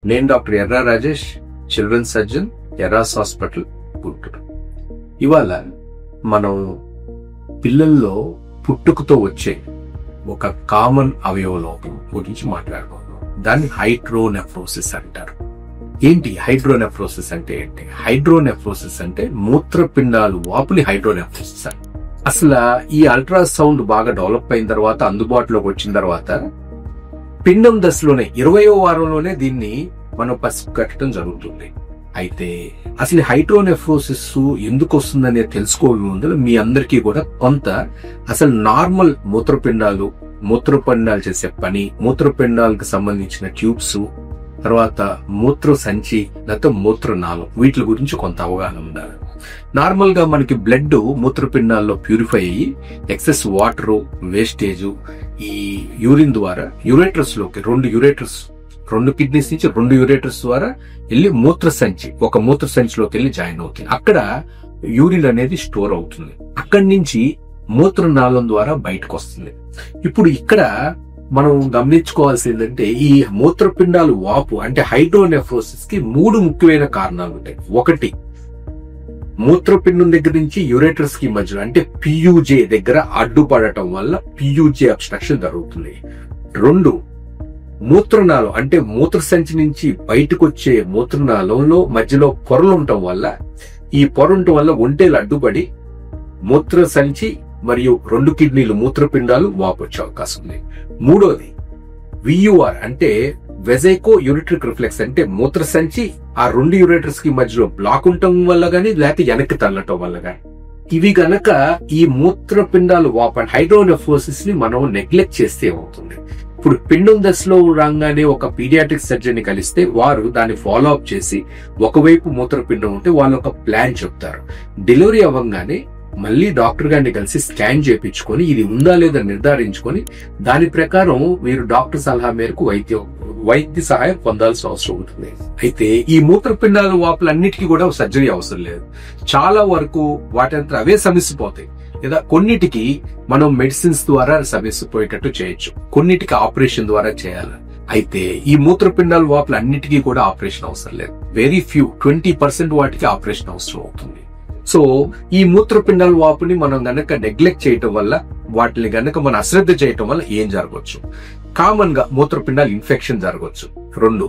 నేను doctor Erra Rajesh, children surgeon, Erra's hospital, Guntur. ఇవాళ మనం పిల్లల్లో పుట్టుకతో వచ్చే ఒక కామన్ అవయవ లోపం గురించి మాట్లాడుకుందాం. దాన్ని హైడ్రోనెఫ్రోసిస్ అంటారు. ఏంటి హైడ్రోనెఫ్రోసిస్ అంటే ఏంటి? హైడ్రోనెఫ్రోసిస్ అంటే మూత్రపిండాలు వాపుని హైడ్రోనెఫ్రోసిస్ అని. అసలు ఈ అల్ట్రాసౌండ్ బాగా డెవలప్ అయిన తర్వాత, అందుబాటులోకి వచ్చిన తర్వాత పిండం దశలోనే 20వ వారంలోనే దీన్ని మనం పసుపు కట్టడం జరుగుతుంది. అయితే అసలు హైడ్రోనెఫ్రోసిస్ ఎందుకు వస్తుందనే తెలుసుకోవడం ముందు మీ అందరికీ కూడా కొంత అసలు నార్మల్ మూత్రపిండాలు చేసే పని, మూత్రపిండాలకు సంబంధించిన ట్యూబ్స్, తర్వాత మూత్ర సంచి లేకపోతే మూత్రనాళం, వీటి గురించి కొంత అవగాహన ఉండాలి. నార్మల్ గా మనకి బ్లడ్ మూత్రపిండాల్లో ప్యూరిఫై అయ్యి ఎక్సెస్ వాటర్, వేస్టేజ్ ఈ యూరిన్ ద్వారా యూరేటర్స్ లోకి రెండు కిడ్నీస్ నుంచి 2 యూరేటర్స్ ద్వారా వెళ్ళి ఒక మూత్ర సంచిలోకి వెళ్ళి జాయిన్ అవుతుంది. అక్కడ యూరిన్ అనేది స్టోర్ అవుతుంది. అక్కడి నుంచి మూత్రనాళం ద్వారా బయటకు వస్తుంది. ఇప్పుడు ఇక్కడ మనం గమనించుకోవాల్సింది ఏంటంటే, ఈ మూత్రపిండాలు వాపు అంటే హైడ్రోనెఫ్రోసిస్ కి 3 ముఖ్యమైన కారణాలు ఉంటాయి. ఒకటి, మూత్రపిండం దగ్గర నుంచి యూరేటర్స్ కి మధ్యలో అంటే పియూజే దగ్గర అడ్డుపడటం వల్ల పియూజే అబ్స్ట్రక్షన్ జరుగుతుంది. 2, మూత్రనాళం అంటే మూత్ర సంచి నుంచి బయటకు వచ్చే మూత్రనాళంలో మధ్యలో పొరలు ఉండటం వల్ల, ఈ పొర ఉండటం వల్ల ఒంటేలు అడ్డుపడి మూత్ర సంచి మరియు 2 కిడ్నీలు మూత్రపిండాలు వాపు వచ్చే అవకాశం ఉంది. 3వది VUR అంటే వెజైకో యూరిట్రిక్ రిఫ్లెక్స్ అంటే మూత్ర సంచి ఆ 2 యూరేటర్స్ కి మధ్యలో బ్లాక్ ఉండటం వల్ల గానీ లేకపోతే వెనక్కి తల్లటం వల్ల గానీ. ఇవి గనక ఈ మూత్రపిండాలు వాపు హైడ్రోనెఫ్రోసిస్ ని మనం నెగ్లెక్ట్ చేస్తే ఏమవుతుంది? ఇప్పుడు పిండం దశలో రాగానే ఒక పీడియాట్రిక్ సర్జన్ ని కలిస్తే వారు దాన్ని ఫాలో అప్ చేసి, ఒకవైపు మూత్రపిండం ఉంటే వాళ్ళు ఒక ప్లాన్ చెప్తారు. డెలివరీ అవ్వగానే మళ్ళీ డాక్టర్ గారిని కలిసి స్కాన్ చేయించుకొని ఇది ఉందా లేదా నిర్ధారించుకొని దాని ప్రకారం మీరు డాక్టర్ సలహా మేరకు వైద్య సహాయం పొందాల్సిన అవసరం ఉంటుంది. అయితే ఈ మూత్రపిండాల వాపులన్నిటికీ కూడా సర్జరీ అవసరం లేదు. చాలా వరకు వాటంతా అవే సమస్యపోతాయి. లేదా కొన్నిటికి మనం మెడిసిన్స్ ద్వారా సమస్యపోయేటట్టు చేయొచ్చు, కొన్నిటికి ఆపరేషన్ ద్వారా చేయాలి. అయితే ఈ మూత్రపిండాల వాపులు అన్నిటికీ కూడా ఆపరేషన్ అవసరం లేదు. వెరీ ఫ్యూ 20% వాటికి ఆపరేషన్ అవసరం అవుతుంది. సో ఈ మూత్రపిండాల వాపుని మనం గనక నెగ్లెక్ట్ చేయటం వల్ల, వాటిని గనక మనం అశ్రద్ధ చేయటం వల్ల ఏం జరగవచ్చు? కామన్ గా మూత్రపిండాలు ఇన్ఫెక్షన్ జరగవచ్చు. 2,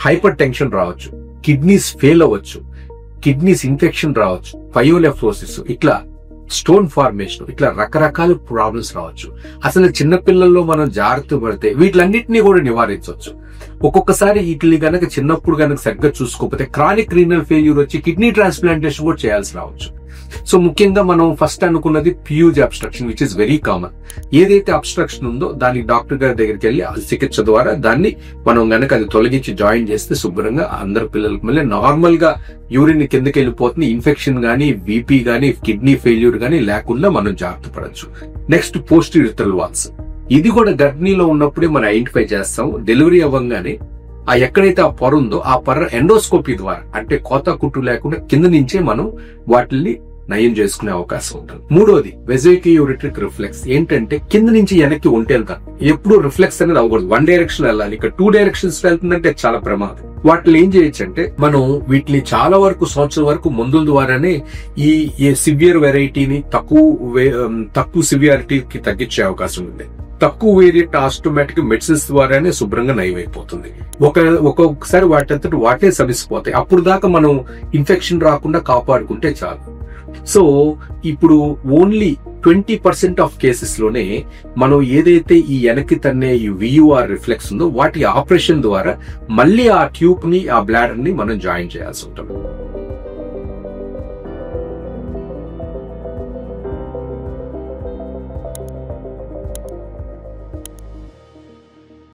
హైపర్ టెన్షన్ రావచ్చు, కిడ్నీస్ ఫెయిల్ అవ్వచ్చు, కిడ్నీస్ ఇన్ఫెక్షన్ రావచ్చు, పయోనెఫ్రోసిస్, ఇట్లా స్టోన్ ఫార్మేషన్, ఇట్లా రకరకాల ప్రాబ్లమ్స్ రావచ్చు. అసలు చిన్నపిల్లల్లో మనం జాగ్రత్త పడితే వీటిలన్నింటినీ కూడా నివారించవచ్చు. ఒక్కొక్కసారి వీటిని గనక చిన్నప్పుడు గనక సరిగ్గా చూసుకోకపోతే క్రానిక్ రీనల్ ఫెయిల్యూర్ వచ్చి కిడ్నీ ట్రాన్స్ప్లాంటేషన్ కూడా చేయాల్సి రావచ్చు. సో ముఖ్యంగా మనం ఫస్ట్ అనుకున్నది PUJ obstruction, which is very common. ఏదైతే అబ్స్ట్రక్షన్ ఉందో దానికి డాక్టర్ గారి దగ్గరికి వెళ్ళి చికిత్స ద్వారా దాన్ని మనం గనక అది తొలగించి జాయిన్ చేస్తే శుభ్రంగా అందరు పిల్లలకు మళ్ళీ నార్మల్ గా యూరిన్ కిందకి వెళ్ళిపోతుంది. ఇన్ఫెక్షన్ గానీ, బీపీ గానీ, కిడ్నీ ఫెయిల్యూర్ గానీ లేకుండా మనం జాగ్రత్త పడచ్చు. Next, posterior urethral valves. ఇది కూడా గర్భిణీలో ఉన్నప్పుడే మనం ఐడెంటిఫై చేస్తాం. డెలివరీ అవ్వగానే ఎక్కడైతే ఆ పొర ఉందో ఆ పొర ఎండోస్కోపీ ద్వారా అంటే కోత కుట్టు లేకుండా కింద నుంచే మనం వాటిని నయం చేసుకునే అవకాశం ఉంటుంది. 3వది వెజైకో యూరిట్రిక్ రిఫ్లెక్స్. ఏంటంటే కింద నుంచి వెనక్కి ఒంటేలుగా ఎప్పుడు రిఫ్లెక్స్ అనేది అవ్వకూడదు. 1 డైరెక్షన్ వెళ్ళాలి. ఇక్కడ 2 డైరెక్షన్స్ వెళ్తుందంటే చాలా ప్రమాదం. వాటిని ఏం చేయొచ్చు అంటే మనం వీటిని చాలా వరకు సంవత్సరం వరకు మందుల ద్వారానే ఈ సివియర్ వెరైటీని తక్కువ సివియారిటీకి తగ్గించే అవకాశం ఉంది. తక్కువ వేరియంట్ ఆస్టోమేటిక్ మెడిసిన్స్ ద్వారానే శుభ్రంగా నయమైపోతుంది. ఒక్కొక్కసారి వాటంతటి వాటే సమస్యపోతాయి. అప్పుడు దాకా మనం ఇన్ఫెక్షన్ రాకుండా కాపాడుకుంటే చాలు. సో ఇప్పుడు ఓన్లీ 20% ఆఫ్ కేసెస్ లోనే మనం ఏదైతే ఈ వెనక్కి తన్నే ఈ VUR రిఫ్లెక్స్ ఉందో వాటి ఆపరేషన్ ద్వారా మళ్ళీ ఆ ట్యూబ్ ని, ఆ బ్లాడర్ ని మనం జాయిన్ చేయాల్సి ఉంటుంది.